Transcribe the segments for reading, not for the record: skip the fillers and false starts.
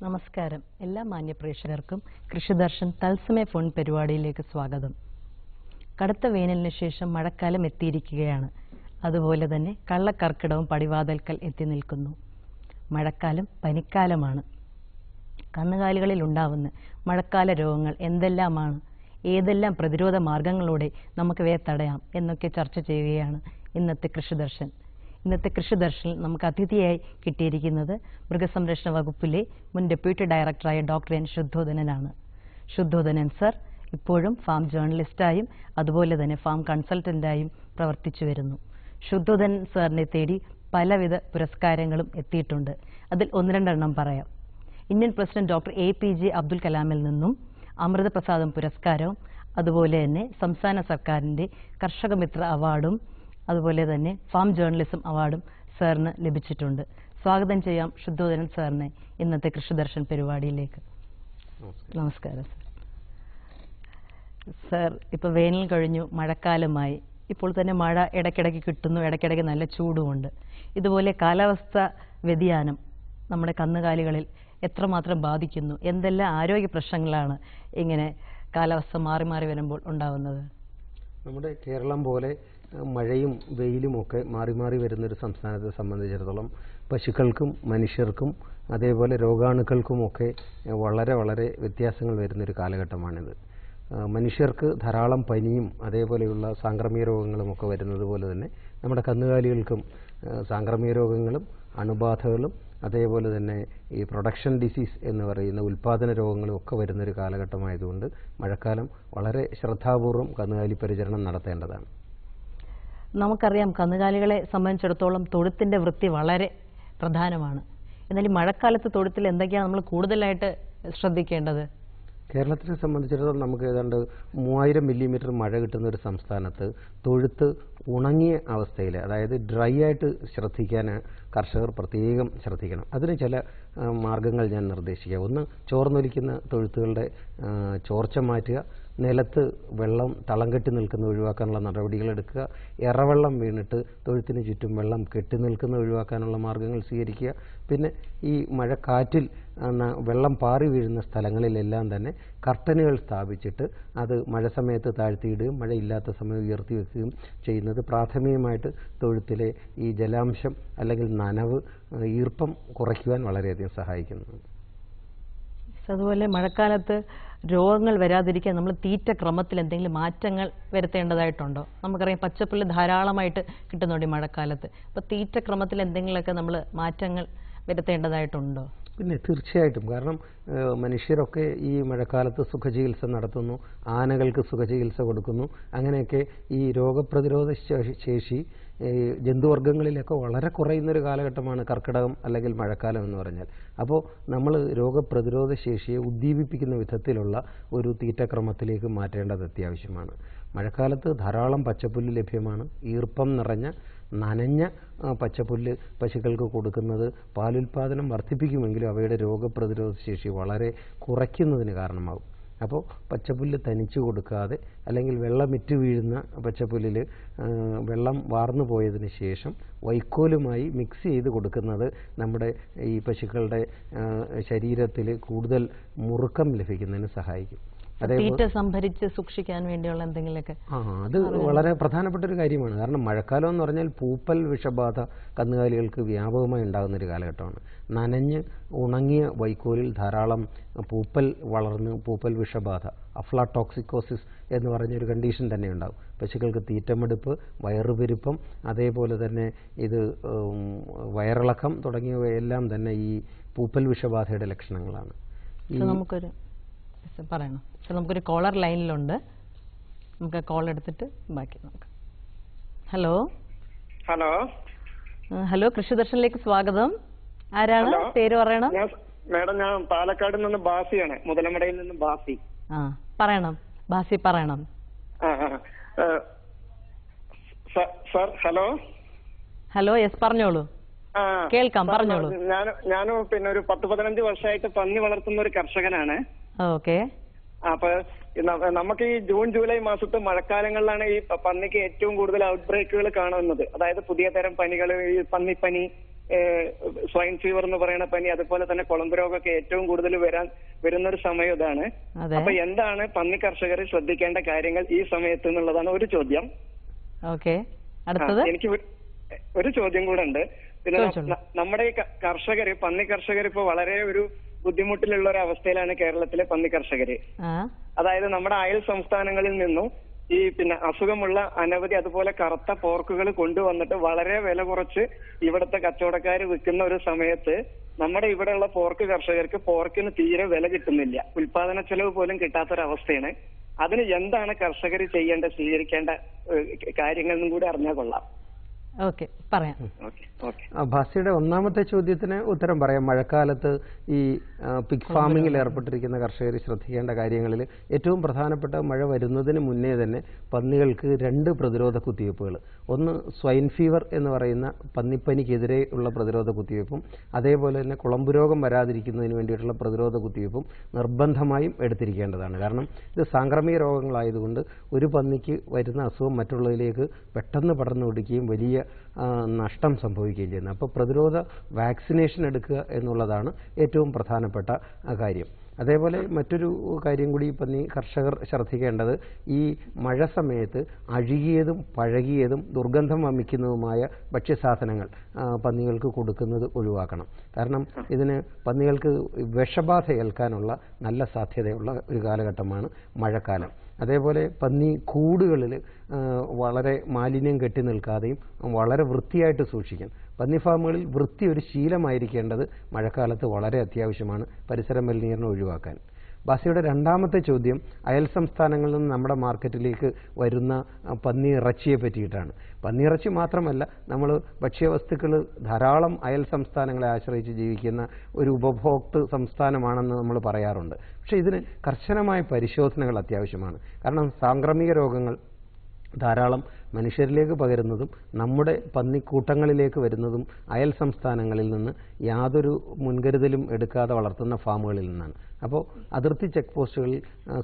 നമസ്കാരം. എല്ലാ മാന്യപ്രേക്ഷകർക്കും കൃഷിദർശൻ തത്സമയ ഫോൺ പരിപാടിയിലേക്ക് സ്വാഗതം. കടുത്ത വേനലിന് ശേഷം മഴക്കാലം എത്തിയിരിക്കുകയാണ്. അതുപോലെ തന്നെ കള്ളക്കർക്കിടവും പടിവാതിൽക്കൽ എത്തി നിൽക്കുന്നു. മഴക്കാലം പനിക്കാലമാണ്. കന്നുകാലികളിൽ ഉണ്ടാവുന്ന മഴക്കാല രോഗങ്ങൾ എന്തെല്ലാമാണ്, ഏതെല്ലാം പ്രതിരോധ മാർഗങ്ങളിലൂടെ നമുക്കിവയെ തടയാം എന്നൊക്കെ ചർച്ച ചെയ്യുകയാണ് ഇന്നത്തെ കൃഷിദർശൻ. ഇന്നത്തെ കൃഷിദർശനിൽ നമുക്ക് അതിഥിയായി കിട്ടിയിരിക്കുന്നത് മൃഗസംരക്ഷണ വകുപ്പിലെ മുൻ ഡെപ്യൂട്ടി ഡയറക്ടറായ ഡോക്ടർ എൻ ശുദ്ധോധനനാണ്. ശുദ്ധോധനൻ സർ ഇപ്പോഴും ഫാം ജേർണലിസ്റ്റായും അതുപോലെ തന്നെ ഫാം കൺസൾട്ടൻ്റായും പ്രവർത്തിച്ചു വരുന്നു. ശുദ്ധോധനൻ സാറിനെ തേടി പലവിധ പുരസ്കാരങ്ങളും എത്തിയിട്ടുണ്ട്. അതിൽ ഒന്ന് രണ്ടെണ്ണം പറയാം. Indian president doctor APJ Abdul കലാമിൽ നിന്നും അമൃതപ്രസാദം പുരസ്കാരവും അതുപോലെ തന്നെ സംസ്ഥാന സർക്കാരിൻ്റെ കർഷകമിത്ര അവാർഡും അതുപോലെ തന്നെ ഫാം ജേർണലിസം അവാർഡും സാറിന് ലഭിച്ചിട്ടുണ്ട്. സ്വാഗതം ചെയ്യാം ശുദ്ധോധനൻ സാറിനെ ഇന്നത്തെ കൃഷിദർശൻ പരിപാടിയിലേക്ക്. നമസ്കാരം സർ. സർ, ഇപ്പോൾ വേനൽ കഴിഞ്ഞു, മഴക്കാലമായി. ഇപ്പോൾ തന്നെ മഴ ഇടയ്ക്കിടയ്ക്ക് കിട്ടുന്നു, ഇടയ്ക്കിടയ്ക്ക് നല്ല ചൂടുമുണ്ട്. ഇതുപോലെ കാലാവസ്ഥ വ്യതിയാനം നമ്മുടെ കന്നുകാലികളിൽ എത്രമാത്രം ബാധിക്കുന്നു, എന്തെല്ലാം ആരോഗ്യ പ്രശ്നങ്ങളാണ് ഇങ്ങനെ കാലാവസ്ഥ മാറി മാറി വരുമ്പോൾ ഉണ്ടാകുന്നത്? നമ്മുടെ കേരളം പോലെ മഴയും വെയിലുമൊക്കെ മാറി മാറി വരുന്നൊരു സംസ്ഥാനത്തെ സംബന്ധിച്ചിടത്തോളം പശുക്കൾക്കും മനുഷ്യർക്കും അതേപോലെ രോഗാണുക്കൾക്കുമൊക്കെ വളരെ വളരെ വ്യത്യാസങ്ങൾ വരുന്നൊരു കാലഘട്ടമാണിത്. മനുഷ്യർക്ക് ധാരാളം പനിയും അതേപോലെയുള്ള സാംക്രമിക രോഗങ്ങളുമൊക്കെ വരുന്നത് പോലെ തന്നെ നമ്മുടെ കന്നുകാലികൾക്കും സാംക്രമിക രോഗങ്ങളും അണുബാധകളും അതേപോലെ തന്നെ ഈ പ്രൊഡക്ഷൻ ഡിസീസ് എന്ന് പറയുന്ന ഉൽപ്പാദന രോഗങ്ങളും ഒക്കെ വരുന്നൊരു കാലഘട്ടമായതുകൊണ്ട് മഴക്കാലം വളരെ ശ്രദ്ധാപൂർവം കന്നുകാലി പരിചരണം നടത്തേണ്ടതാണ്. നമുക്കറിയാം, കന്നുകാലികളെ സംബന്ധിച്ചിടത്തോളം തൊഴുത്തിൻ്റെ വൃത്തി വളരെ പ്രധാനമാണ്. എന്നാൽ ഈ മഴക്കാലത്ത് തൊഴുത്തിൽ എന്തൊക്കെയാണ് നമ്മൾ കൂടുതലായിട്ട് ശ്രദ്ധിക്കേണ്ടത്? കേരളത്തിനെ സംബന്ധിച്ചിടത്തോളം നമുക്ക് ഏതാണ്ട് 3000 മില്ലിമീറ്റർ മഴ കിട്ടുന്ന ഒരു സംസ്ഥാനത്ത് തൊഴുത്ത് ഉണങ്ങിയ അവസ്ഥയിൽ, അതായത് ഡ്രൈ ആയിട്ട് ശ്രദ്ധിക്കാൻ കർഷകർ പ്രത്യേകം ശ്രദ്ധിക്കണം. അതിന് ചില മാർഗങ്ങൾ ഞാൻ നിർദ്ദേശിക്കാം. ഒന്ന്, ചോർന്നൊലിക്കുന്ന തൊഴുത്തുകളുടെ ചോർച്ച മാറ്റുക, നിലത്ത് വെള്ളം തളം കെട്ടി നിൽക്കുന്ന ഒഴിവാക്കാനുള്ള നടപടികൾ എടുക്കുക, എറവെള്ളം വീണിട്ട് തൊഴുത്തിന് ചുറ്റും വെള്ളം കെട്ടി നിൽക്കുന്ന ഒഴിവാക്കാനുള്ള മാർഗങ്ങൾ സ്വീകരിക്കുക. പിന്നെ ഈ മഴക്കാറ്റിൽ വെള്ളം പാറി വീഴുന്ന സ്ഥലങ്ങളിലെല്ലാം തന്നെ കർട്ടനുകൾ സ്ഥാപിച്ചിട്ട് അത് മഴ സമയത്ത് താഴ്ത്തിയിടുകയും മഴയില്ലാത്ത സമയം ഉയർത്തി വെക്കുകയും ചെയ്യുന്നത് പ്രാഥമികമായിട്ട് തൊഴുത്തിലെ ഈ ജലാംശം അല്ലെങ്കിൽ നനവ്, ഈർപ്പം കുറയ്ക്കുവാൻ വളരെയധികം സഹായിക്കുന്നു. അതുപോലെ മഴക്കാലത്ത് രോഗങ്ങൾ വരാതിരിക്കാൻ നമ്മൾ തീറ്റ ക്രമത്തിൽ എന്തെങ്കിലും മാറ്റങ്ങൾ വരുത്തേണ്ടതായിട്ടുണ്ടോ? നമുക്കറിയാം, പച്ചപ്പുല്ല് ധാരാളമായിട്ട് കിട്ടുന്നുണ്ട് ഈ മഴക്കാലത്ത്. അപ്പോൾ തീറ്റ ക്രമത്തിൽ എന്തെങ്കിലുമൊക്കെ നമ്മൾ മാറ്റങ്ങൾ വരുത്തേണ്ടതായിട്ടുണ്ടോ? പിന്നെ തീർച്ചയായിട്ടും. കാരണം മനുഷ്യരൊക്കെ ഈ മഴക്കാലത്ത് സുഖചികിത്സ നടത്തുന്നു, ആനകൾക്ക് സുഖചികിത്സ കൊടുക്കുന്നു. അങ്ങനെയൊക്കെ ഈ രോഗപ്രതിരോധ ശേഷി ജന്തുവർഗ്ഗങ്ങളിലൊക്കെ വളരെ കുറയുന്നൊരു കാലഘട്ടമാണ് കർക്കിടകം അല്ലെങ്കിൽ മഴക്കാലം എന്ന് പറഞ്ഞാൽ. അപ്പോൾ നമ്മൾ രോഗപ്രതിരോധ ശേഷിയെ ഉദ്ദീപിപ്പിക്കുന്ന വിധത്തിലുള്ള ഒരു തീറ്റക്രമത്തിലേക്ക് മാറ്റേണ്ടത് അത്യാവശ്യമാണ്. മഴക്കാലത്ത് ധാരാളം പച്ചപ്പുല്ല് ലഭ്യമാണ്. ഈർപ്പം നിറഞ്ഞ നനഞ്ഞ പച്ചപ്പുല്ല് പശുക്കൾക്ക് കൊടുക്കുന്നത് പാലുൽപാദനം വർദ്ധിപ്പിക്കുമെങ്കിലും അവയുടെ രോഗപ്രതിരോധ ശേഷി വളരെ കുറയ്ക്കുന്നതിന് കാരണമാകും. അപ്പോൾ പച്ചപ്പുല്ല് തനിച്ചു കൊടുക്കാതെ അല്ലെങ്കിൽ വെള്ളമിറ്റ് വീഴുന്ന പച്ചപ്പുല്ലിൽ വെള്ളം വാർന്നു പോയതിന് ശേഷം വൈക്കോലുമായി മിക്സ് ചെയ്ത് കൊടുക്കുന്നത് നമ്മുടെ ഈ പശുക്കളുടെ ശരീരത്തിൽ കൂടുതൽ മുറുക്കം ലഭിക്കുന്നതിന് സഹായിക്കും. തീറ്റ സംഭരിച്ച് സൂക്ഷിക്കാൻ വേണ്ടിയുള്ള എന്തെങ്കിലുമൊക്കെ അത് വളരെ പ്രധാനപ്പെട്ട ഒരു കാര്യമാണ്. കാരണം മഴക്കാലം എന്ന് പറഞ്ഞാൽ പൂപ്പൽ വിഷബാധ കന്നുകാലികൾക്ക് വ്യാപകമായി ഉണ്ടാകുന്നൊരു കാലഘട്ടമാണ്. നനഞ്ഞ് ഉണങ്ങിയ വൈക്കോലിൽ ധാരാളം പൂപ്പൽ വളർന്ന് പൂപ്പൽ വിഷബാധ, അഫ്ലാടോക്സിക്കോസിസ് എന്ന് പറഞ്ഞൊരു കണ്ടീഷൻ തന്നെ ഉണ്ടാകും. പശുക്കൾക്ക് തീറ്റമെടുപ്പ്, വയറുപെരുപ്പം, അതേപോലെ തന്നെ ഇത് വയറിളക്കം തുടങ്ങിയവയെല്ലാം തന്നെ ഈ പൂപ്പൽ വിഷബാധയുടെ ലക്ഷണങ്ങളാണ്. പറയണം. നമുക്കൊരു കോളർ ലൈനിലുണ്ട്, നമുക്ക് കോൾ എടുത്തിട്ട് ബാക്കി നോക്കാം. ഹലോ ഹലോ ഹലോ കൃഷിദർശനിലേക്ക് സ്വാഗതം. ആരാണ്? പേര് പറയണം. മേഡം, ഞാൻ പാലക്കാട് നിന്ന് ബാസിയാണ്, മുതലമടയിൽ നിന്ന് ബാസി. പറയണം ബാസി, പറയണം. Sir, hello hello. യെസ്, പറഞ്ഞോളൂ. കേൾക്കാം, പറഞ്ഞോളൂ. ഞാൻ പിന്നെ ഒരു 10-15 വർഷമായിട്ട് പന്നി വളർത്തുന്ന ഒരു കർഷകനാണ്. ഓക്കെ. അപ്പൊ നമുക്ക് ഈ ജൂൺ ജൂലൈ മാസത്തെ മഴക്കാലങ്ങളിലാണ് ഈ പന്നിക്ക് ഏറ്റവും കൂടുതൽ ഔട്ട് ബ്രേക്കുകൾ കാണുന്നത്. അതായത് പുതിയ തരം പനികൾ, ഈ പന്നിപ്പനി, സ്വൈൻ ഫീവർ എന്ന് പറയുന്ന പനി, അതുപോലെ തന്നെ കുളമ്പ് രോഗമൊക്കെ ഏറ്റവും കൂടുതൽ വരുന്ന ഒരു സമയം ഇതാണ്. അപ്പൊ എന്താണ് പന്നി കർഷകർ ശ്രദ്ധിക്കേണ്ട കാര്യങ്ങൾ ഈ സമയത്ത് എന്നുള്ളതാണ് ഒരു ചോദ്യം. എനിക്ക് ഒരു ചോദ്യം കൂടെ ഉണ്ട്. പിന്നെ നമ്മുടെ ഈ പന്നി കർഷകർ ഇപ്പൊ വളരെ ഒരു ബുദ്ധിമുട്ടിലുള്ള ഒരു അവസ്ഥയിലാണ് കേരളത്തിലെ പന്നി കർഷകര്. അതായത് നമ്മുടെ അയൽ സംസ്ഥാനങ്ങളിൽ നിന്നും ഈ അസുഖമുള്ള അനവധി അതുപോലെ കറുത്ത പോർക്കുകൾ കൊണ്ടുവന്നിട്ട് വളരെ വില കുറച്ച് ഇവിടുത്തെ കച്ചവടക്കാർ വിൽക്കുന്ന ഒരു സമയത്ത് നമ്മുടെ ഇവിടെയുള്ള പോർക്ക് കർഷകർക്ക് പോർക്കിന് തീരെ വില കിട്ടുന്നില്ല. ഉൽപാദന ചെലവ് പോലും കിട്ടാത്തൊരവസ്ഥയാണ്. അതിന് എന്താണ് കർഷകർ സ്വീകരിക്കേണ്ട കാര്യങ്ങൾ എന്നും കൂടി അറിഞ്ഞാൽ കൊള്ളാം. പറയാം. ഭാസിയുടെ ഒന്നാമത്തെ ചോദ്യത്തിന് ഉത്തരം പറയാം. മഴക്കാലത്ത് ഈ പിഗ് ഫാമിങ്ങിൽ ഏർപ്പെട്ടിരിക്കുന്ന കർഷകർ ശ്രദ്ധിക്കേണ്ട കാര്യങ്ങളിൽ ഏറ്റവും പ്രധാനപ്പെട്ട മഴ വരുന്നതിന് മുന്നേ തന്നെ പന്നികൾക്ക് 2 പ്രതിരോധ കുത്തിവയ്പ്പുകൾ, ഒന്ന് സ്വൈൻ ഫീവർ എന്ന് പറയുന്ന പന്നിപ്പനിക്കെതിരെ ഉള്ള പ്രതിരോധ കുത്തിവയ്പ്പും അതേപോലെ തന്നെ കുളമ്പ് രോഗം വരാതിരിക്കുന്നതിന് വേണ്ടിയിട്ടുള്ള പ്രതിരോധ കുത്തിവയ്പ്പും നിർബന്ധമായും എടുത്തിരിക്കേണ്ടതാണ്. കാരണം ഇത് സാംക്രമിക രോഗങ്ങളായതുകൊണ്ട് ഒരു പന്നിക്ക് വരുന്ന അസുഖം മറ്റുള്ളതിലേക്ക് പെട്ടെന്ന് പടർന്നു പിടിക്കുകയും വലിയ നഷ്ടം സംഭവിക്കുകയും ചെയ്യുന്നത്. അപ്പോൾ പ്രതിരോധ വാക്സിനേഷൻ എടുക്കുക എന്നുള്ളതാണ് ഏറ്റവും പ്രധാനപ്പെട്ട കാര്യം. അതേപോലെ മറ്റൊരു കാര്യം കൂടി പന്നി കർഷകർ ശ്രദ്ധിക്കേണ്ടത്, ഈ മഴ സമയത്ത് അഴുകിയതും പഴകിയതും ദുർഗന്ധം വമിക്കുന്നതുമായ ഭക്ഷ്യസാധനങ്ങൾ പന്നികൾക്ക് കൊടുക്കുന്നത് ഒഴിവാക്കണം. കാരണം ഇതിന് പന്നികൾക്ക് വിഷബാധ ഏൽക്കാനുള്ള നല്ല സാധ്യതയുള്ള ഒരു കാലഘട്ടമാണ് മഴക്കാലം. അതേപോലെ പന്നി കൂടുകളിൽ വളരെ മാലിന്യം കെട്ടി നിൽക്കാതെയും വളരെ വൃത്തിയായിട്ട് സൂക്ഷിക്കാൻ. പന്നി ഫാമുകളിൽ വൃത്തി ഒരു ശീലമായിരിക്കേണ്ടത് മഴക്കാലത്ത് വളരെ അത്യാവശ്യമാണ്, പരിസര മലിനീകരണം ഒഴിവാക്കാൻ. ബാസിയുടെ രണ്ടാമത്തെ ചോദ്യം അയൽ സംസ്ഥാനങ്ങളിൽ നിന്ന് നമ്മുടെ മാർക്കറ്റിലേക്ക് വരുന്ന പന്നി ഇറച്ചിയെ പറ്റിയിട്ടാണ്. പന്നിയിറച്ചി മാത്രമല്ല, നമ്മൾ ഭക്ഷ്യവസ്തുക്കൾ ധാരാളം അയൽ സംസ്ഥാനങ്ങളെ ആശ്രയിച്ച് ജീവിക്കുന്ന ഒരു ഉപഭോക്തൃ സംസ്ഥാനമാണെന്ന് നമ്മൾ പറയാറുണ്ട്. പക്ഷേ ഇതിന് കർശനമായ പരിശോധനകൾ അത്യാവശ്യമാണ്. കാരണം സാംക്രമിക രോഗങ്ങൾ ധാരാളം മനുഷ്യരിലേക്ക് പകരുന്നതും നമ്മുടെ പന്നിക്കൂട്ടങ്ങളിലേക്ക് വരുന്നതും അയൽ സംസ്ഥാനങ്ങളിൽ നിന്ന് യാതൊരു മുൻകരുതലും എടുക്കാതെ വളർത്തുന്ന ഫാമുകളിൽ നിന്നാണ്. അപ്പോൾ അതിർത്തി ചെക്ക് പോസ്റ്റുകളിൽ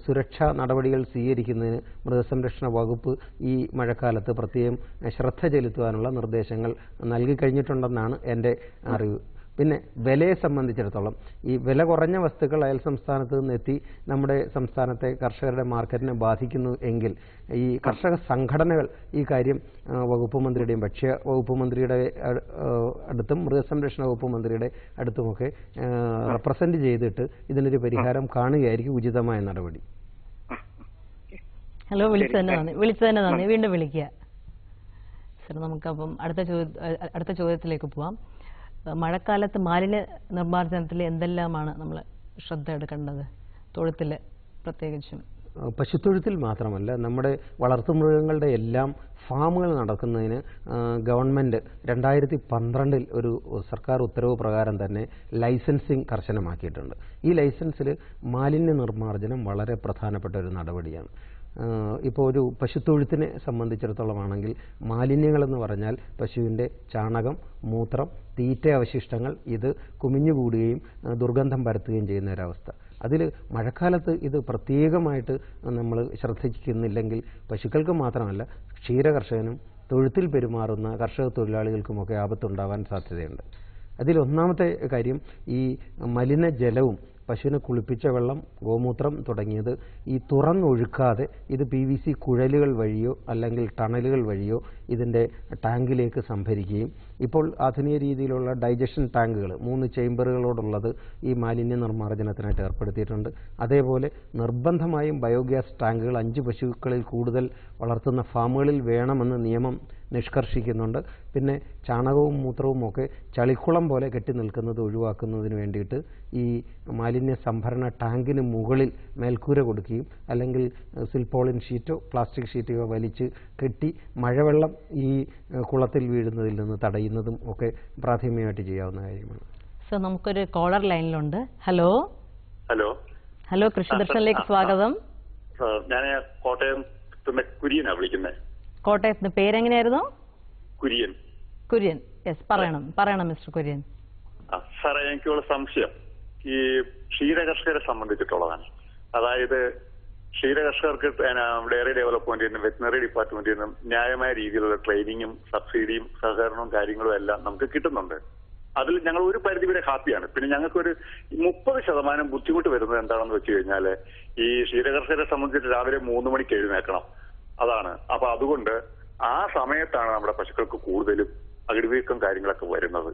സുരക്ഷാ നടപടികൾ സ്വീകരിക്കുന്നതിന് മൃഗസംരക്ഷണ വകുപ്പ് ഈ മഴക്കാലത്ത് പ്രത്യേകം ശ്രദ്ധ ചെലുത്തുവാനുള്ള നിർദ്ദേശങ്ങൾ നൽകിക്കഴിഞ്ഞിട്ടുണ്ടെന്നാണ് എൻ്റെ അറിവ്. പിന്നെ വിലയെ സംബന്ധിച്ചിടത്തോളം ഈ വില കുറഞ്ഞ വസ്തുക്കൾ അയൽ സംസ്ഥാനത്ത് നിന്ന് എത്തി നമ്മുടെ സംസ്ഥാനത്തെ കർഷകരുടെ മാർക്കറ്റിനെ ബാധിക്കുന്നു എങ്കിൽ ഈ കർഷക സംഘടനകൾ ഈ കാര്യം വകുപ്പ് മന്ത്രിയുടെയും ഭക്ഷ്യ വകുപ്പ് മന്ത്രിയുടെ അടുത്തും മൃഗസംരക്ഷണ വകുപ്പ് മന്ത്രിയുടെ അടുത്തുമൊക്കെ റെപ്രസെന്റ് ചെയ്തിട്ട് ഇതിനൊരു പരിഹാരം കാണുകയായിരിക്കും ഉചിതമായ നടപടി. ഹലോ, വിളിച്ചതന്നെ നന്ദി. വീണ്ടും വിളിക്കുക സർ. നമുക്കപ്പം അടുത്ത ചോദ്യത്തിലേക്ക് പോവാം. മഴക്കാലത്ത് മാലിന്യ നിർമ്മാർജ്ജനത്തിൽ എന്തെല്ലാമാണ് നമ്മൾ ശ്രദ്ധ എടുക്കേണ്ടത് തൊഴുത്തിൽ പ്രത്യേകിച്ചും? പശുത്തൊഴുത്തിൽ മാത്രമല്ല, നമ്മുടെ വളർത്തുമൃഗങ്ങളുടെ എല്ലാം ഫാമുകൾ നടക്കുന്നതിന് ഗവൺമെൻറ് 2012 ഒരു സർക്കാർ ഉത്തരവ് പ്രകാരം തന്നെ ലൈസൻസിങ് കർശനമാക്കിയിട്ടുണ്ട്. ഈ ലൈസൻസിൽ മാലിന്യ നിർമ്മാർജ്ജനം വളരെ പ്രധാനപ്പെട്ട ഒരു നടപടിയാണ്. ഇപ്പോൾ ഒരു പശുത്തൊഴുത്തിനെ സംബന്ധിച്ചിടത്തോളമാണെങ്കിൽ മാലിന്യങ്ങളെന്ന് പറഞ്ഞാൽ പശുവിൻ്റെ ചാണകം, മൂത്രം, തീറ്റ അവശിഷ്ടങ്ങൾ ഇത് കുമിഞ്ഞുകൂടുകയും ദുർഗന്ധം പരത്തുകയും ചെയ്യുന്ന ഒരവസ്ഥ. അതിൽ മഴക്കാലത്ത് ഇത് പ്രത്യേകമായിട്ട് നമ്മൾ ശ്രദ്ധിക്കുന്നില്ലെങ്കിൽ പശുക്കൾക്ക് മാത്രമല്ല ക്ഷീരകർഷകനും തൊഴുത്തിൽ പെരുമാറുന്ന കർഷക തൊഴിലാളികൾക്കുമൊക്കെ ആപത്തുണ്ടാവാൻ സാധ്യതയുണ്ട്. അതിലൊന്നാമത്തെ കാര്യം ഈ മലിനജലവും പശുവിനെ കുളിപ്പിച്ച വെള്ളം, ഗോമൂത്രം തുടങ്ങിയത് ഈ തുറന്നൊഴുക്കാതെ ഇത് PVC കുഴലുകൾ വഴിയോ അല്ലെങ്കിൽ ടണലുകൾ വഴിയോ ഇതിൻ്റെ ടാങ്കിലേക്ക് സംഭരിക്കുകയും ഇപ്പോൾ ആധുനിക രീതിയിലുള്ള ഡൈജഷൻ ടാങ്കുകൾ 3 ചേംബറുകളോടുള്ളത് ഈ മാലിന്യ നിർമ്മാർജ്ജനത്തിനായിട്ട് ഏർപ്പെടുത്തിയിട്ടുണ്ട്. അതേപോലെ നിർബന്ധമായും ബയോഗ്യാസ് ടാങ്കുകൾ 5 പശുക്കളിൽ കൂടുതൽ വളർത്തുന്ന ഫാമുകളിൽ വേണമെന്ന് നിയമം നിഷ്കർഷിക്കുന്നുണ്ട്. പിന്നെ ചാണകവും മൂത്രവും ഒക്കെ ചളിക്കുളം പോലെ കെട്ടി നിൽക്കുന്നത് ഒഴിവാക്കുന്നതിന് വേണ്ടിയിട്ട് ഈ മാലിന്യ സംഭരണ ടാങ്കിന് മുകളിൽ മേൽക്കൂര കൊടുക്കുകയും അല്ലെങ്കിൽ സിൽപോളിൻ ഷീറ്റോ പ്ലാസ്റ്റിക് ഷീറ്റോ വലിച്ച് കെട്ടി മഴവെള്ളം ഈ കുളത്തിൽ വീഴുന്നതിൽ നിന്ന് തടയുന്നതും ഒക്കെ പ്രാഥമികമായിട്ട് ചെയ്യാവുന്ന കാര്യമാണ്. സർ, നമുക്കൊരു കോളർ ലൈനിലുണ്ട്. ഹലോ ഹലോ കൃഷിദർശനിലേക്ക് സ്വാഗതം. ഞാൻ കോട്ടയം കുര്യനാണ് വിളിക്കുന്നത്. കോട്ടയത്ത് പേരെങ്ങനെയായിരുന്നു? കുര്യൻ. യെസ്, പറയണം മിസ്റ്റർ കുര്യൻ. സാറേ, എനിക്കുള്ള സംശയം ഈ ക്ഷീരകർഷകരെ സംബന്ധിച്ചിട്ടുള്ളതാണ്. അതായത് ക്ഷീരകർഷകർക്ക് ഡയറി ഡെവലപ്മെന്റിൽ നിന്നും വെറ്റിനറി ഡിപ്പാർട്ട്മെന്റിൽ നിന്നും ന്യായമായ രീതിയിലുള്ള ട്രെയിനിങ്ങും സബ്സിഡിയും സഹകരണവും കാര്യങ്ങളും എല്ലാം നമുക്ക് കിട്ടുന്നുണ്ട്. അതിൽ ഞങ്ങൾ ഒരു പരിധി വരെ ഹാപ്പിയാണ്. പിന്നെ ഞങ്ങൾക്കൊരു 30% ബുദ്ധിമുട്ട് വരുന്നത് എന്താണെന്ന് വെച്ച് കഴിഞ്ഞാല് ഈ ക്ഷീരകർഷകരെ സംബന്ധിച്ച് രാവിലെ 3 മണിക്ക് എഴുന്നേൽക്കണം. അതാണ്. അപ്പൊ അതുകൊണ്ട് ആ സമയത്താണ് നമ്മുടെ പശുക്കൾക്ക് കൂടുതലും അകിടുവീക്കം കാര്യങ്ങളൊക്കെ വരുന്നത്.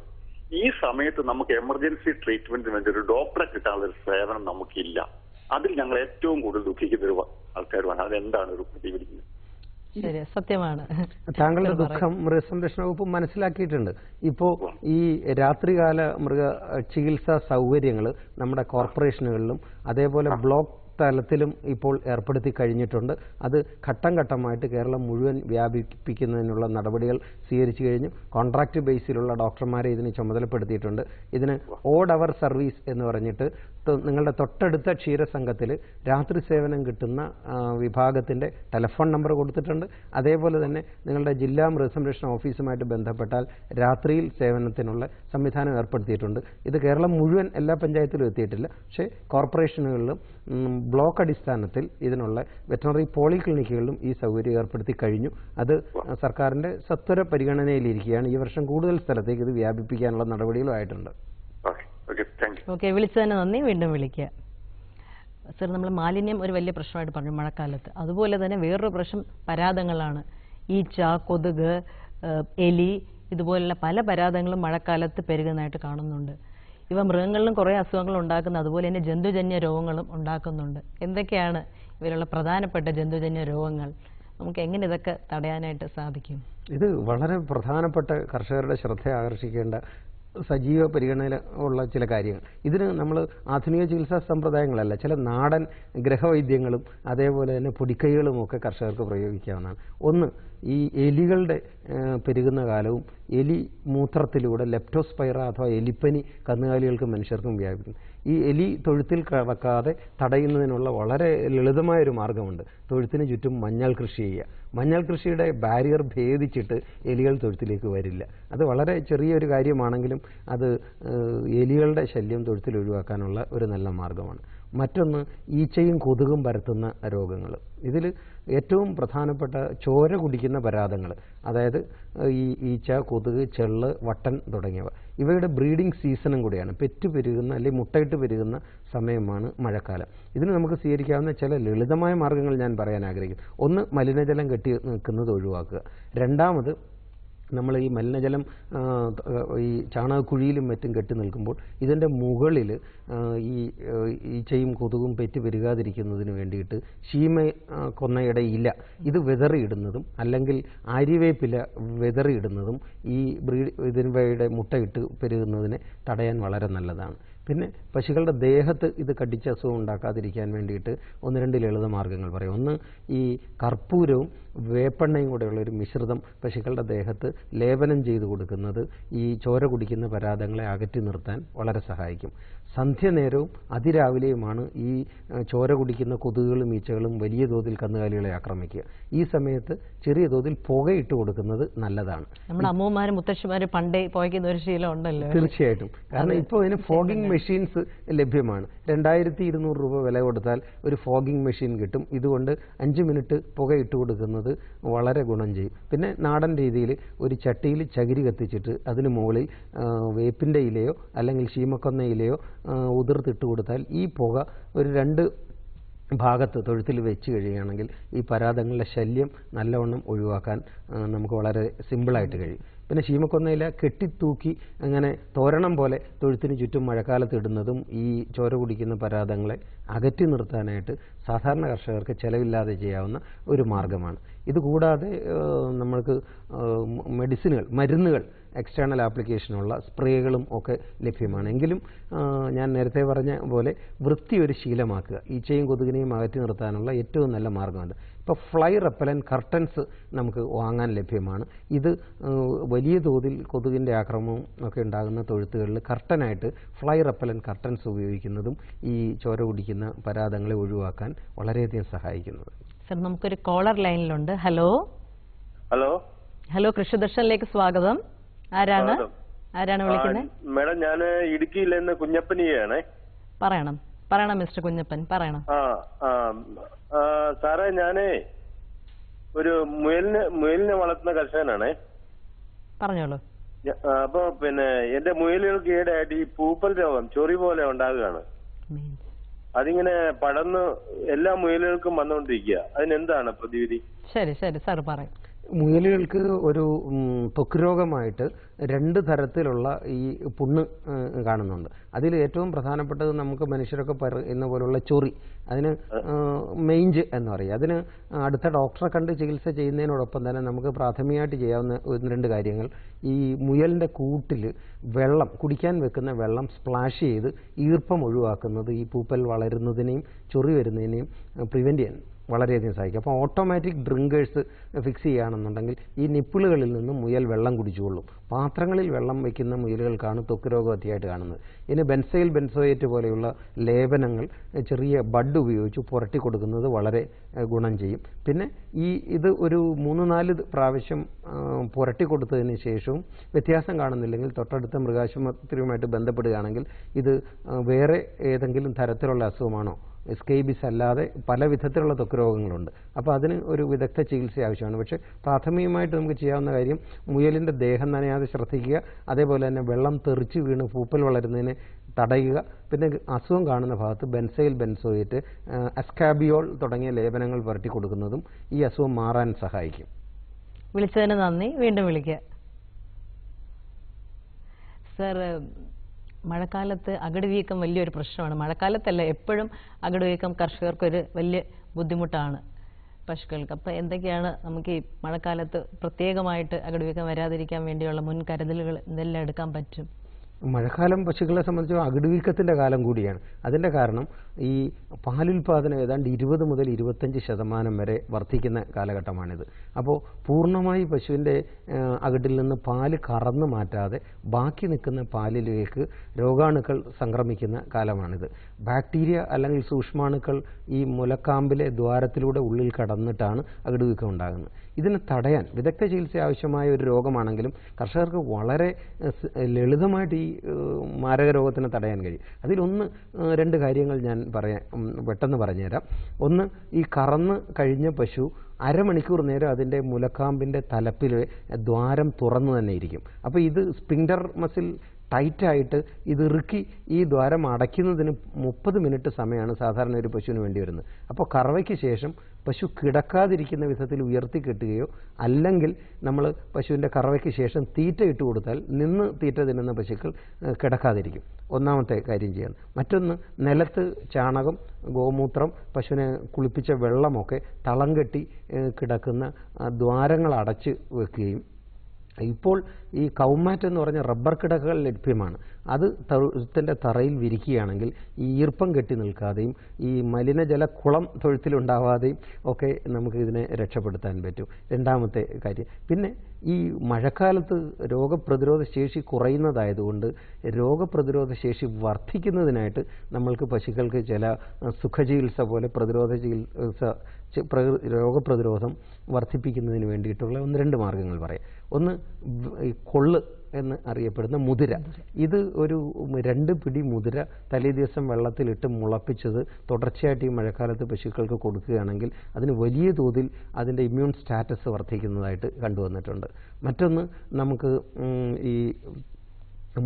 ഈ സമയത്ത് നമുക്ക് എമർജൻസി ട്രീറ്റ്മെന്റിന് വേണ്ടി ഒരു ഡോക്ടറെ കിട്ടാനുള്ള ഒരു സേവനം നമുക്കില്ല. അതിൽ ഞങ്ങൾ ഏറ്റവും കൂടുതൽ ദുഃഖിക്കുന്ന ഒരു ആൾക്കാരുമാണ്. അതെന്താണ് ഒരു പ്രതികരിക്കുന്നത്? ശരി, സത്യമാണ്. താങ്കളുടെ ദുഃഖം മൃഗസംരക്ഷണ വകുപ്പ് മനസ്സിലാക്കിയിട്ടുണ്ട്. ഇപ്പോ ഈ രാത്രികാല മൃഗ ചികിത്സാ സൗകര്യങ്ങൾ നമ്മുടെ കോർപ്പറേഷനുകളിലും അതേപോലെ ബ്ലോക്ക് തലത്തിലും ഇപ്പോൾ ഏർപ്പെടുത്തി കഴിഞ്ഞിട്ടുണ്ട്. അത് ഘട്ടം ഘട്ടമായിട്ട് കേരളം മുഴുവൻ വ്യാപിപ്പിക്കുന്നതിനുള്ള നടപടികൾ സ്വീകരിച്ചു കഴിഞ്ഞു. കോൺട്രാക്ട് ബേസിലുള്ള ഡോക്ടർമാരെ ഇതിന് ചുമതലപ്പെടുത്തിയിട്ടുണ്ട്. ഇതിന് ഓഡ് അവർ സർവീസ് എന്ന് പറഞ്ഞിട്ട് നിങ്ങളുടെ തൊട്ടടുത്ത ക്ഷീരസംഘത്തിൽ രാത്രി സേവനം കിട്ടുന്ന വിഭാഗത്തിൻ്റെ ടെലഫോൺ നമ്പർ കൊടുത്തിട്ടുണ്ട്. അതേപോലെ തന്നെ നിങ്ങളുടെ ജില്ലാ മൃഗസംരക്ഷണ ഓഫീസുമായിട്ട് ബന്ധപ്പെട്ടാൽ രാത്രിയിൽ സേവനത്തിനുള്ള സംവിധാനം ഏർപ്പെടുത്തിയിട്ടുണ്ട്. ഇത് കേരളം മുഴുവൻ എല്ലാ പഞ്ചായത്തിലും എത്തിയിട്ടില്ല. പക്ഷേ കോർപ്പറേഷനുകളിലും ബ്ലോക്ക് അടിസ്ഥാനത്തിൽ ഇതിനുള്ള വെറ്ററിനറി പോളിക്ലിനിക്കുകളിലും ഈ സൗകര്യം ഏർപ്പെടുത്തി കഴിഞ്ഞു. അത് സർക്കാരിൻ്റെ സത്വര പരിഗണനയിലിരിക്കുകയാണ്. ഈ വർഷം കൂടുതൽ സ്ഥലത്തേക്ക് ഇത് വ്യാപിപ്പിക്കാനുള്ള നടപടികളുമായിട്ടുണ്ട്. ഓക്കെ, വിളിച്ചതിന് നന്ദി. വീണ്ടും വിളിക്കുക. സർ, നമ്മൾ മാലിന്യം ഒരു വലിയ പ്രശ്നമായിട്ട് പറഞ്ഞു മഴക്കാലത്ത്. അതുപോലെ തന്നെ വേറൊരു പ്രശ്നം പരാതങ്ങളാണ്. ഈച്ച, കൊതുക്, എലി, ഇതുപോലുള്ള പല പരാതങ്ങളും മഴക്കാലത്ത് പെരുകുന്നതായിട്ട് കാണുന്നുണ്ട്. ഇവ മൃഗങ്ങളിലും കുറേ അസുഖങ്ങൾ ഉണ്ടാക്കുന്നു. അതുപോലെ തന്നെ ജന്തുജന്യ രോഗങ്ങളും ഉണ്ടാക്കുന്നുണ്ട്. എന്തൊക്കെയാണ് ഇവരുള്ള പ്രധാനപ്പെട്ട ജന്തുജന്യ രോഗങ്ങൾ? നമുക്ക് എങ്ങനെ ഇതൊക്കെ തടയാനായിട്ട് സാധിക്കും? ഇത് വളരെ പ്രധാനപ്പെട്ട കർഷകരുടെ ശ്രദ്ധ ആകർഷിക്കേണ്ട സജീവ പരിഗണന ഉള്ള ചില കാര്യങ്ങൾ. ഇതിന് നമ്മൾ ആധുനിക ചികിത്സാ സമ്പ്രദായങ്ങളല്ല, ചില നാടൻ ഗ്രഹവൈദ്യങ്ങളും അതേപോലെ തന്നെ പൊടിക്കൈകളും ഒക്കെ കർഷകർക്ക് പ്രയോഗിക്കാവുന്നതാണ്. ഒന്ന്, ഈ എലികളുടെ പെരുകുന്ന കാലവും എലി മൂത്രത്തിലൂടെ ലെപ്റ്റോസ്പൈറ അഥവാ എലിപ്പനി കന്നുകാലികൾക്കും മനുഷ്യർക്കും വ്യാപിക്കുന്നു. ഈ എലി തൊഴുത്തിൽ കടക്കാതെ തടയുന്നതിനുള്ള വളരെ ലളിതമായൊരു മാർഗമുണ്ട്. തൊഴുത്തിന് ചുറ്റും മഞ്ഞൾ കൃഷി ചെയ്യുക. മഞ്ഞൾ കൃഷിയുടെ ബാരിയർ ഭേദിച്ചിട്ട് എലികൾ തൊഴുത്തിലേക്ക് വരില്ല. അത് വളരെ ചെറിയൊരു കാര്യമാണെങ്കിലും അത് എലികളുടെ ശല്യം തൊഴുത്തിൽ ഒഴിവാക്കാനുള്ള ഒരു നല്ല മാർഗമാണ്. മറ്റൊന്ന്, ഈച്ചയും കൊതുകും പരത്തുന്ന രോഗങ്ങൾ. ഇതിൽ ഏറ്റവും പ്രധാനപ്പെട്ട ചോര കുടിക്കുന്ന പരാതങ്ങൾ, അതായത് ഈ ഈച്ച, കൊതുക്, ചെള്ള്, വട്ടൻ തുടങ്ങിയവ. ഇവയുടെ ബ്രീഡിംഗ് സീസണും കൂടിയാണ്. പെറ്റ് പെരുകുന്ന അല്ലെങ്കിൽ മുട്ടയിട്ട് പെരുകുന്ന സമയമാണ് മഴക്കാലം. ഇതിന് നമുക്ക് സ്വീകരിക്കാവുന്ന ചില ലളിതമായ മാർഗ്ഗങ്ങൾ ഞാൻ പറയാൻ ആഗ്രഹിക്കുന്നു. ഒന്ന്, മലിനജലം കെട്ടി നിൽക്കുന്നത് ഒഴിവാക്കുക. രണ്ടാമത്, നമ്മൾ ഈ മലിനജലം ഈ ചാണകക്കുഴിയിലും മറ്റും കെട്ടി നിൽക്കുമ്പോൾ ഇതിൻ്റെ മുകളിൽ ഈ ഈച്ചയും കൊതുകും പെറ്റ് പെരുകാതിരിക്കുന്നതിന് വേണ്ടിയിട്ട് ശീമ കൊന്നയുടെ ഇല ഇത് വിതറിയിടുന്നതും അല്ലെങ്കിൽ ആര്യവേപ്പില വിതറിയിടുന്നതും ഈ ഇതിൻ്റെ മുട്ടയിട്ട് പെരുകുന്നതിനെ തടയാൻ വളരെ നല്ലതാണ്. പിന്നെ പശുക്കളുടെ ദേഹത്ത് ഇത് കടിച്ച അസുഖം ഉണ്ടാക്കാതിരിക്കാൻ വേണ്ടിയിട്ട് 1-2 ലളിത മാർഗ്ഗങ്ങൾ പറയും. ഒന്ന്, ഈ കർപ്പൂരവും വേപ്പെണ്ണയും കൂടെയുള്ള ഒരു മിശ്രിതം പശുക്കളുടെ ദേഹത്ത് ലേപനം ചെയ്ത് കൊടുക്കുന്നത് ഈ ചോര കുടിക്കുന്ന പരാതങ്ങളെ അകറ്റി നിർത്താൻ വളരെ സഹായിക്കും. സന്ധ്യനേരവും അതിരാവിലെയുമാണ് ഈ ചോര കുടിക്കുന്ന കൊതുകുകളും ഈച്ചകളും വലിയ തോതിൽ കന്നുകാലികളെ ആക്രമിക്കുക. ഈ സമയത്ത് ചെറിയ തോതിൽ പുകയിട്ട് കൊടുക്കുന്നത് നല്ലതാണ്. നമ്മുടെ അമ്മൂമാരും മുത്തശ്ശിമാരും പണ്ടേ പുകയ്ക്കുന്ന ഒരു ശീലം ഉണ്ടല്ലോ. തീർച്ചയായിട്ടും. കാരണം ഇപ്പോൾ അതിന് ഫോഗിംഗ് മെഷീൻസ് ലഭ്യമാണ്. 2200 രൂപ വില കൊടുത്താൽ ഒരു ഫോഗിംഗ് മെഷീൻ കിട്ടും. ഇതുകൊണ്ട് 5 മിനിറ്റ് പുകയിട്ട് കൊടുക്കുന്നത് വളരെ ഗുണം ചെയ്യും. പിന്നെ നാടൻ രീതിയിൽ ഒരു ചട്ടിയിൽ ചകിരി കത്തിച്ചിട്ട് അതിന് മുകളിൽ വേപ്പിൻ്റെ ഇലയോ അല്ലെങ്കിൽ ശീമക്കൊന്ന ഇലയോ ഉതിർത്തിട്ട് കൊടുത്താൽ ഈ പുക ഒരു 2 ഭാഗത്ത് തൊഴുത്തിൽ വെച്ച് കഴിയുകയാണെങ്കിൽ ഈ പരാതങ്ങളുടെ ശല്യം നല്ലവണ്ണം ഒഴിവാക്കാൻ നമുക്ക് വളരെ സിമ്പിളായിട്ട് കഴിയും. പിന്നെ ശീമക്കൊന്നയില കെട്ടിത്തൂക്കി അങ്ങനെ തോരണം പോലെ തൊഴുത്തിന് ചുറ്റും മഴക്കാലത്ത് ഇടുന്നതും ഈ ചോര കുടിക്കുന്ന പരാതങ്ങളെ അകറ്റി നിർത്താനായിട്ട് സാധാരണ കർഷകർക്ക് ചിലവില്ലാതെ ചെയ്യാവുന്ന ഒരു മാർഗ്ഗമാണ്. ഇതുകൂടാതെ നമ്മൾക്ക് മരുന്നുകൾ എക്സ്റ്റേണൽ ആപ്ലിക്കേഷനുള്ള സ്പ്രേകളും ഒക്കെ ലഭ്യമാണ്. എങ്കിലും ഞാൻ നേരത്തെ പറഞ്ഞ പോലെ വൃത്തി ഒരു ശീലമാക്കുക. ഈച്ചയും കൊതുകിനെയും അകറ്റി നിർത്താനുള്ള ഏറ്റവും നല്ല മാർഗ്ഗമാണ്. ഇപ്പോൾ ഫ്ലൈ റെപ്പലൻറ്റ് കർട്ടൻസ് നമുക്ക് വാങ്ങാൻ ലഭ്യമാണ്. ഇത് വലിയ തോതിൽ കൊതുകിൻ്റെ ആക്രമണം ഒക്കെ ഉണ്ടാകുന്ന തൊഴുത്തുകളിൽ കർട്ടനായിട്ട് ഫ്ലൈ റെപ്പലൻറ്റ് കർട്ടൻസ് ഉപയോഗിക്കുന്നതും ഈ ചോര കുടിക്കുന്ന പരാതങ്ങളെ ഒഴിവാക്കാൻ വളരെയധികം സഹായിക്കുന്നത്. സർ, നമുക്കൊരു കോളർ ലൈനിലുണ്ട്. ഹലോ ഹലോ ഹലോ കൃഷിദർശനിലേക്ക് സ്വാഗതം. ആരാണ് വിളിക്കുന്നത്? മേഡം, ഞാൻ ഇടുക്കിയിൽ നിന്ന് കുഞ്ഞപ്പനിയാണ്. പറയണം മിസ്റ്റർ കുഞ്ഞപ്പൻ, പറയണം. സാറേ, ഞാനേ ഒരു മുയലിനെ വളർത്തുന്ന കർഷകനാണേ. പറഞ്ഞോളൂ. അപ്പൊ പിന്നെ എന്റെ മുയലുകൾക്ക് ഈയിടെയായിട്ട് ഈ പൂപ്പൽ രോഗം ചൊറി പോലെ ഉണ്ടാകുകയാണ്. അതിങ്ങനെ പടർന്ന് എല്ലാ മുയലുകൾക്കും വന്നുകൊണ്ടിരിക്കുക. അതിനെന്താണ് പ്രതിവിധി? ശരി ശരി സാർ പറയും. മുയലുകൾക്ക് ഒരു ത്വക്ക് രോഗമായിട്ട് 2 തരത്തിലുള്ള ഈ പുണ്ണ് കാണുന്നുണ്ട്. അതിൽ ഏറ്റവും പ്രധാനപ്പെട്ടത് നമുക്ക് മനുഷ്യരൊക്കെ പറയുന്ന പോലുള്ള ചൊറി, അതിന് മെയിഞ്ച് എന്ന് പറയും. അതിന് അടുത്ത ഡോക്ടറെ കണ്ട് ചികിത്സ ചെയ്യുന്നതിനോടൊപ്പം തന്നെ നമുക്ക് പ്രാഥമികമായിട്ട് ചെയ്യാവുന്ന 1-2 കാര്യങ്ങൾ. ഈ മുയലിൻ്റെ കൂട്ടിൽ വെള്ളം, കുടിക്കാൻ വെക്കുന്ന വെള്ളം സ്പ്ലാഷ് ചെയ്ത് ഈർപ്പം ഒഴിവാക്കുന്നത് ഈ പൂപ്പൽ വളരുന്നതിനെയും ചൊറി വരുന്നതിനെയും പ്രിവെൻറ്റ് ചെയ്യാൻ വളരെയധികം സഹായിക്കും. അപ്പോൾ ഓട്ടോമാറ്റിക് ഡ്രിങ്കേഴ്സ് ഫിക്സ് ചെയ്യുകയാണെന്നുണ്ടെങ്കിൽ ഈ നിപ്പിളുകളിൽ നിന്നും മുയൽ വെള്ളം കുടിച്ചുകൊള്ളും. പാത്രങ്ങളിൽ വെള്ളം വയ്ക്കുന്ന മുയലുകൾക്കാണ് ത്വക്ക് രോഗം അധികമായിട്ട് കാണുന്നത്. ഇനി ബെൻസൈൽ ബെൻസോയേറ്റ് പോലെയുള്ള ലേപനങ്ങൾ ചെറിയ ബഡ് ഉപയോഗിച്ച് പുരട്ടി കൊടുക്കുന്നത് വളരെ ഗുണം ചെയ്യും. പിന്നെ ഇത് ഒരു 3-4 പ്രാവശ്യം പുരട്ടി കൊടുത്തതിന് ശേഷവും വ്യത്യാസം കാണുന്നില്ലെങ്കിൽ തൊട്ടടുത്ത മൃഗാശുപത്രിയുമായിട്ട് ബന്ധപ്പെടുകയാണെങ്കിൽ ഇത് വേറെ ഏതെങ്കിലും തരത്തിലുള്ള അസുഖമാണോ, സ്കേബിസ് അല്ലാതെ പല വിധത്തിലുള്ള ത്വക്ക് രോഗങ്ങളുണ്ട്. അപ്പോൾ അതിന് ഒരു വിദഗ്ധ ചികിത്സ ആവശ്യമാണ്. പക്ഷേ പ്രാഥമികമായിട്ട് നമുക്ക് ചെയ്യാവുന്ന കാര്യം മുയലിൻ്റെ ദേഹം നനയാതെ ശ്രദ്ധിക്കുക, അതേപോലെ തന്നെ വെള്ളം തെറിച്ച് വീണ് പൂപ്പൽ വളരുന്നതിനെ തടയുക. പിന്നെ അസുഖം കാണുന്ന ഭാഗത്ത് ബെൻസൈൽ ബെൻസോയേറ്റ്, അസ്കാബിയോൾ തുടങ്ങിയ ലേപനങ്ങൾ പുരട്ടി കൊടുക്കുന്നതും ഈ അസുഖം മാറാൻ സഹായിക്കും. വിളിച്ചതിന് നന്ദി. വീണ്ടും വിളിക്കുക സർ. മഴക്കാലത്ത് അകിടുവീക്കം വലിയൊരു പ്രശ്നമാണ്. മഴക്കാലത്തല്ല, എപ്പോഴും അകിടുവീക്കം കർഷകർക്കൊരു വലിയ ബുദ്ധിമുട്ടാണ് പശുക്കൾക്ക്. അപ്പോൾ എന്തൊക്കെയാണ് നമുക്ക് ഈ മഴക്കാലത്ത് പ്രത്യേകമായിട്ട് അകിടുവീക്കം വരാതിരിക്കാൻ വേണ്ടിയുള്ള മുൻകരുതലുകൾ എന്തെല്ലാം എടുക്കാൻ പറ്റും? മഴക്കാലം പശുക്കളെ സംബന്ധിച്ച് അകിടുവീക്കത്തിൻ്റെ കാലം കൂടിയാണ്. അതിൻ്റെ കാരണം ഈ പാലുൽപാദനം ഏതാണ്ട് 20 മുതൽ 25% വരെ വർദ്ധിക്കുന്ന കാലഘട്ടമാണിത്. അപ്പോൾ പൂർണ്ണമായി പശുവിൻ്റെ അകിടിൽ നിന്ന് പാല് കറന്നു മാറ്റാതെ ബാക്കി നിൽക്കുന്ന പാലിലേക്ക് രോഗാണുക്കൾ സംക്രമിക്കുന്ന കാലമാണിത്. ബാക്ടീരിയ അല്ലെങ്കിൽ സൂക്ഷ്മാണുക്കൾ ഈ മുലക്കാമ്പിലെ ദ്വാരത്തിലൂടെ ഉള്ളിൽ കടന്നിട്ടാണ് അകിടുവീക്കം ഉണ്ടാകുന്നത്. ഇതിനെ തടയാൻ വിദഗ്ധ ചികിത്സ ആവശ്യമായ ഒരു രോഗമാണെങ്കിലും കർഷകർക്ക് വളരെ ലളിതമായിട്ട് ഈ മാരക രോഗത്തിനെ തടയാൻ കഴിയും. അതിലൊന്ന് 2 കാര്യങ്ങൾ ഞാൻ പെട്ടെന്ന് പറഞ്ഞുതരാം. ഒന്ന്, ഈ കറന്ന് കഴിഞ്ഞ പശു അരമണിക്കൂർ നേരം അതിൻ്റെ മുലക്കാമ്പിൻ്റെ തലപ്പിൽ ദ്വാരം തുറന്നു തന്നെ ഇരിക്കും. അപ്പോൾ ഇത് സ്പിൻഡർ മസിൽ ടൈറ്റായിട്ട് ഇത് ഇറുക്കി ഈ ദ്വാരം അടയ്ക്കുന്നതിന് 30 മിനിറ്റ് സമയമാണ് സാധാരണ ഒരു പശുവിന് വേണ്ടി വരുന്നത്. അപ്പോൾ കറവയ്ക്ക് ശേഷം പശു കിടക്കാതിരിക്കുന്ന വിധത്തിൽ ഉയർത്തി കെട്ടുകയോ അല്ലെങ്കിൽ നമ്മൾ പശുവിൻ്റെ കറവയ്ക്ക് ശേഷം തീറ്റ ഇട്ട് കൊടുത്താൽ നിന്ന് തീറ്റ തിന്നുന്ന പശുക്കൾ കിടക്കാതിരിക്കും. ഒന്നാമത്തെ കാര്യം ചെയ്യണം. മറ്റൊന്ന്, നിലത്ത് ചാണകം, ഗോമൂത്രം, പശുവിനെ കുളിപ്പിച്ച വെള്ളമൊക്കെ തളം കെട്ടി കിടക്കുന്ന ദ്വാരങ്ങൾ അടച്ച് വെക്കുകയും, ഇപ്പോൾ ഈ കൗമാറ്റ് എന്ന് പറഞ്ഞ റബ്ബർ കിടക്കകൾ ലഭ്യമാണ്. അത് തൊഴുത്തിൻ്റെ തറയിൽ വിരിക്കുകയാണെങ്കിൽ ഈ ഈർപ്പം കെട്ടി നിൽക്കാതെയും ഈ മലിനജലക്കുളം തൊഴുത്തിലുണ്ടാവാതെയും ഒക്കെ നമുക്ക് ഇതിനെ രക്ഷപ്പെടുത്താൻ പറ്റും. രണ്ടാമത്തെ കാര്യം. പിന്നെ ഈ മഴക്കാലത്ത് രോഗപ്രതിരോധ ശേഷി കുറയുന്നതായതുകൊണ്ട് രോഗപ്രതിരോധ ശേഷി വർദ്ധിക്കുന്നതിനായിട്ട് നമ്മൾക്ക് പശുക്കൾക്ക് ചില സുഖചികിത്സ പോലെ രോഗപ്രതിരോധം വർദ്ധിപ്പിക്കുന്നതിന് വേണ്ടിയിട്ടുള്ള 1-2 മാർഗ്ഗങ്ങൾ പറയാം. ഒന്ന്, ഈ കൊള്ള് എന്ന് അറിയപ്പെടുന്ന മുതിര. ഇത് ഒരു 2 പിടി മുതിര തലേ ദിവസം വെള്ളത്തിലിട്ട് മുളപ്പിച്ചത് തുടർച്ചയായിട്ട് ഈ മഴക്കാലത്ത് പശുക്കൾക്ക് കൊടുക്കുകയാണെങ്കിൽ അതിന് വലിയ തോതിൽ അതിൻ്റെ ഇമ്മ്യൂൺ സ്റ്റാറ്റസ് വർദ്ധിക്കുന്നതായിട്ട് കണ്ടുവന്നിട്ടുണ്ട്. മറ്റൊന്ന്, നമുക്ക് ഈ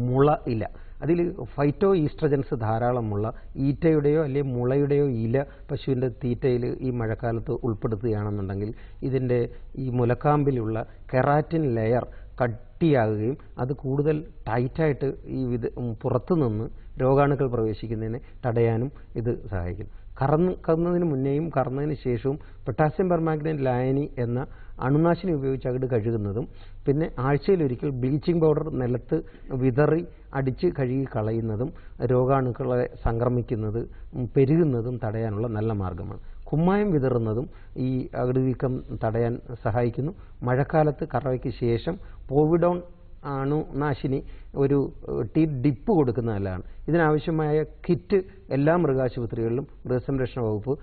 മുള ഇല, അതിൽ ഫൈറ്റോ ഈസ്ട്രജൻസ് ധാരാളമുള്ള ഈറ്റയുടെയോ അല്ലെങ്കിൽ മുളയുടെയോ ഇല പശുവിൻ്റെ തീറ്റയിൽ ഈ മഴക്കാലത്ത് ഉൾപ്പെടുത്തുകയാണെന്നുണ്ടെങ്കിൽ ഇതിൻ്റെ ഈ മുലക്കാമ്പിലുള്ള കെറാറ്റിൻ ലെയർ കട്ടിയാകുകയും അത് കൂടുതൽ ടൈറ്റായിട്ട് ഈ പുറത്തുനിന്ന് രോഗാണുക്കൾ പ്രവേശിക്കുന്നതിനെ തടയാനും ഇത് സഹായിക്കും. കറന്നതിന് മുന്നേയും കറന്നതിന് ശേഷവും പൊട്ടാസ്യം പെർമാംഗനേറ്റ് ലായനി എന്ന അണുനാശിനി ഉപയോഗിച്ച് അകിട് കഴുകുന്നതും, പിന്നെ ആഴ്ചയിലൊരിക്കൽ ബ്ലീച്ചിങ് പൗഡർ നിലത്ത് വിതറി അടിച്ച് കഴുകി കളയുന്നതും രോഗാണുക്കളെ സംക്രമിക്കുന്നത് പെരുകുന്നതും തടയാനുള്ള നല്ല മാർഗ്ഗമാണ്. കുമ്മായം വിതറുന്നതും ഈ അകിടുവീക്കം തടയാൻ സഹായിക്കുന്നു. മഴക്കാലത്ത് കറവയ്ക്ക് ശേഷം പോവിഡോൺ അണുനാശിനി ഒരു ഡിപ്പ് കൊടുക്കുന്നത് നല്ലതാണ്. ഇതിനാവശ്യമായ കിറ്റ് എല്ലാ മൃഗാശുപത്രികളിലും മൃഗസംരക്ഷണ വകുപ്പ്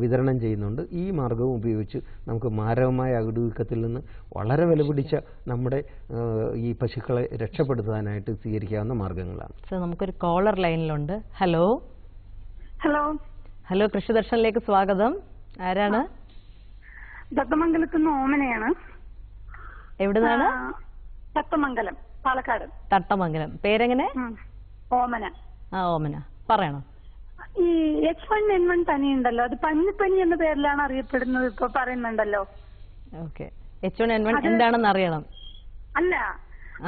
വിതരണം ചെയ്യുന്നുണ്ട്. ഈ മാർഗവും ഉപയോഗിച്ച് നമുക്ക് മാരകമായ അകിടുവീക്കത്തിൽ നിന്ന് വളരെ വിലപിടിച്ച നമ്മുടെ ഈ പശുക്കളെ രക്ഷപ്പെടുത്താനായിട്ട് സ്വീകരിക്കാവുന്ന മാർഗങ്ങളാണ്. സർ, നമുക്കൊരു കോളർ ലൈനിലുണ്ട്. ഹലോ ഹലോ ഹലോ കൃഷിദർശനിലേക്ക് സ്വാഗതം. ആരാണ്? തത്തമംഗലത്ത് നിന്ന് ഓമനയാണ്. എവിടുന്നാണ്? തത്തമംഗലം. പാലക്കാട്. തട്ടമംഗലം. പേരെങ്ങനെ? ഓമന. ഓമന, പറയണം. ഈ H1N1 പനിയുണ്ടല്ലോ, അത് പന്നിപ്പനി എന്ന പേരിലാണ് അറിയപ്പെടുന്നത്, ഇപ്പൊ പറയുന്നുണ്ടല്ലോ. ഓക്കെ, H1N1 എന്താണെന്ന് അറിയണം. അല്ല,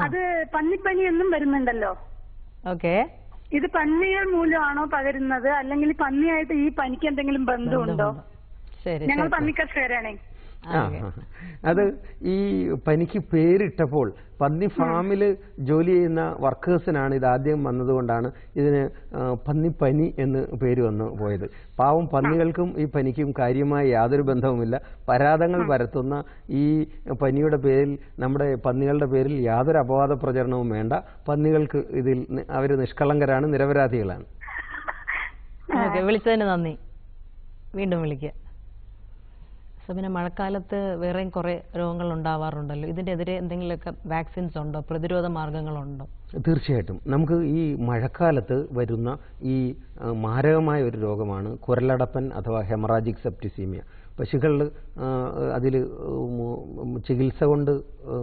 അത് പന്നിപ്പനി എന്നും വരുന്നുണ്ടല്ലോ. ഓക്കെ, ഇത് പന്നികൾ മൂലമാണോ പകരുന്നത്, അല്ലെങ്കിൽ പന്നിയായിട്ട് ഈ പനിക്ക് എന്തെങ്കിലും ബന്ധമുണ്ടോ? ഞങ്ങൾ പന്നിക്കർഷകരാണേ. അത് ഈ പനിക്ക് പേരിട്ടപ്പോൾ പന്നി ഫാമിൽ ജോലി ചെയ്യുന്ന വർക്കേഴ്സിനാണ് ഇത് ആദ്യം വന്നതുകൊണ്ടാണ് ഇതിന് പന്നിപ്പനി എന്ന് പേര് വന്നു പോയത്. പാവം പന്നികൾക്കും ഈ പനിക്കും കാര്യമായി യാതൊരു ബന്ധവുമില്ല. പരാതങ്ങൾ പരത്തുന്ന ഈ പനിയുടെ പേരിൽ നമ്മുടെ പന്നികളുടെ പേരിൽ യാതൊരു അപവാദ പ്രചരണവും വേണ്ട. പന്നികൾക്ക് ഇതിൽ അവർ നിഷ്കളങ്കരാണ്, നിരപരാധികളാണ്. വിളിച്ചതിന് നന്ദി. വീണ്ടും വിളിക്കുക. പിന്നെ മഴക്കാലത്ത് വേറെയും കുറേ രോഗങ്ങൾ ഉണ്ടാവാറുണ്ടല്ലോ, ഇതിനെതിരെ എന്തെങ്കിലുമൊക്കെ വാക്സിൻസ് ഉണ്ടോ, പ്രതിരോധ മാർഗങ്ങളുണ്ടോ? തീർച്ചയായിട്ടും നമുക്ക് ഈ മഴക്കാലത്ത് വരുന്ന ഈ മാരകമായ ഒരു രോഗമാണ് കുരലടപ്പൻ അഥവാ ഹെമറാജിക് സെപ്റ്റിസീമിയ. പശുക്കളിൽ അതിൽ ചികിത്സ കൊണ്ട്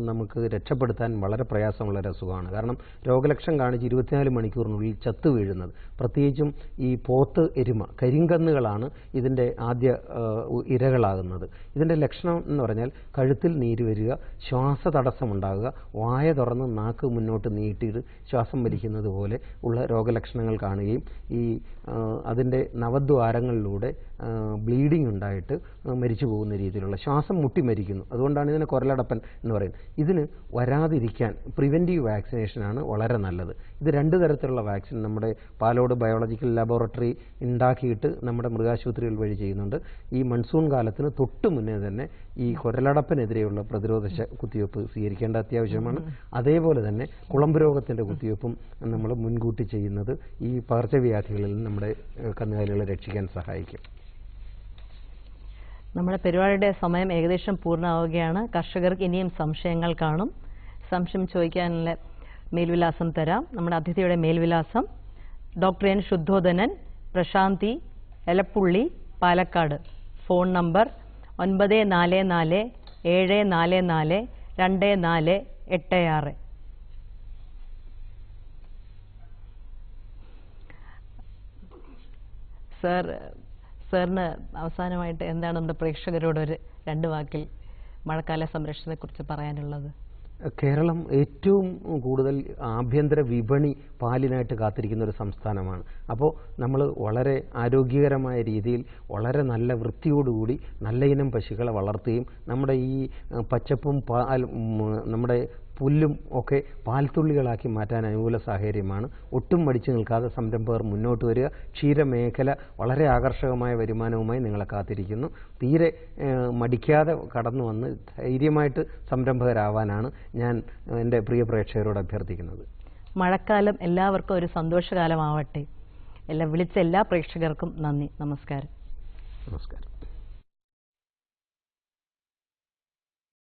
നമുക്ക് രക്ഷപ്പെടുത്താൻ വളരെ പ്രയാസമുള്ളൊരു അസുഖമാണ്. കാരണം രോഗലക്ഷണം കാണിച്ച് 24 മണിക്കൂറിനുള്ളിൽ ചത്തു വീഴുന്നത്, പ്രത്യേകിച്ചും ഈ പോത്ത്, എരുമ, കരിങ്കന്നുകളാണ് ഇതിൻ്റെ ആദ്യ ഇരകളാകുന്നത്. ഇതിൻ്റെ ലക്ഷണം എന്ന് പറഞ്ഞാൽ കഴുത്തിൽ നീര് വരിക, ശ്വാസതടസ്സമുണ്ടാകുക, വായ തുറന്ന് നാക്ക് മുന്നോട്ട് നീട്ടിയിട്ട് ശ്വാസം വലിക്കുന്നത് പോലെ ഉള്ള രോഗലക്ഷണങ്ങൾ കാണുകയും ഈ അതിൻ്റെ നവദ്വാരങ്ങളിലൂടെ ബ്ലീഡിംഗ് ഉണ്ടായിട്ട് മരിച്ചു പോകുന്ന രീതിയിലുള്ള, ശ്വാസം മുട്ടി മരിക്കുന്നു. അതുകൊണ്ടാണ് ഇതിനെ കുരലടപ്പൻ എന്ന് പറയുന്നത്. ഇതിന് വരാതിരിക്കാൻ പ്രിവെൻറ്റീവ് വാക്സിനേഷനാണ് വളരെ നല്ലത്. ഇത് 2 തരത്തിലുള്ള വാക്സിൻ നമ്മുടെ പാലോട് ബയോളജിക്കൽ ലബോറട്ടറി ഉണ്ടാക്കിയിട്ട് നമ്മുടെ മൃഗാശുപത്രികൾ വഴി ചെയ്യുന്നുണ്ട്. ഈ മൺസൂൺ കാലത്തിന് തൊട്ട് മുന്നേ തന്നെ ഈ കുരലടപ്പനെതിരെയുള്ള പ്രതിരോധ കുത്തിവയ്പ്പ് സ്വീകരിക്കേണ്ട അത്യാവശ്യമാണ്. അതേപോലെ തന്നെ കുളമ്പ് രോഗത്തിൻ്റെ കുത്തിവയ്പ്പും നമ്മൾ മുൻകൂട്ടി ചെയ്യുന്നത് ഈ പകർച്ചവ്യാധികളിൽ നമ്മുടെ കന്നുകാലികളെ രക്ഷിക്കാൻ സഹായിക്കും. നമ്മുടെ പരിപാടിയുടെ സമയം ഏകദേശം പൂർണ്ണമാവുകയാണ്. കർഷകർക്ക് ഇനിയും സംശയങ്ങൾ കാണും. സംശയം ചോദിക്കാനുള്ള മേൽവിലാസം തരാം. നമ്മുടെ അതിഥിയുടെ മേൽവിലാസം: doctor N Shuddhodanan, Prashanti, Elappully, Palakkad. Phone number 9447442486. സാറിന് അവസാനമായിട്ട് എന്താണ് നമ്മുടെ പ്രേക്ഷകരോട് ഒരു 2 വാക്കിൽ മഴക്കാല സംരക്ഷണത്തെക്കുറിച്ച് പറയാനുള്ളത്? കേരളം ഏറ്റവും കൂടുതൽ ആഭ്യന്തര വിപണി പാലിനായിട്ട് കാത്തിരിക്കുന്ന ഒരു സംസ്ഥാനമാണ്. അപ്പോൾ നമ്മൾ വളരെ ആരോഗ്യകരമായ രീതിയിൽ വളരെ നല്ല വൃത്തിയോടുകൂടി നല്ല ഇനം പശുക്കളെ വളർത്തുകയും നമ്മുടെ ഈ പച്ചപ്പും നമ്മുടെ പുല്ലും ഒക്കെ പാൽത്തുള്ളികളാക്കി മാറ്റാൻ അനുകൂല സാഹചര്യമാണ്. ഒട്ടും മടിച്ചു നിൽക്കാതെ സംരംഭകർ മുന്നോട്ട് വരിക. ക്ഷീരമേഖല വളരെ ആകർഷകമായ വരുമാനവുമായി നിങ്ങളെ കാത്തിരിക്കുന്നു. തീരെ മടിക്കാതെ കടന്നു വന്ന് ധൈര്യമായിട്ട് സംരംഭകരാവാനാണ് ഞാൻ എൻ്റെ പ്രിയ പ്രേക്ഷകരോട് അഭ്യർത്ഥിക്കുന്നത്. മഴക്കാലം എല്ലാവർക്കും ഒരു സന്തോഷകാലമാവട്ടെ. വിളിച്ച എല്ലാ പ്രേക്ഷകർക്കും നന്ദി. നമസ്കാരം. നമസ്കാരം.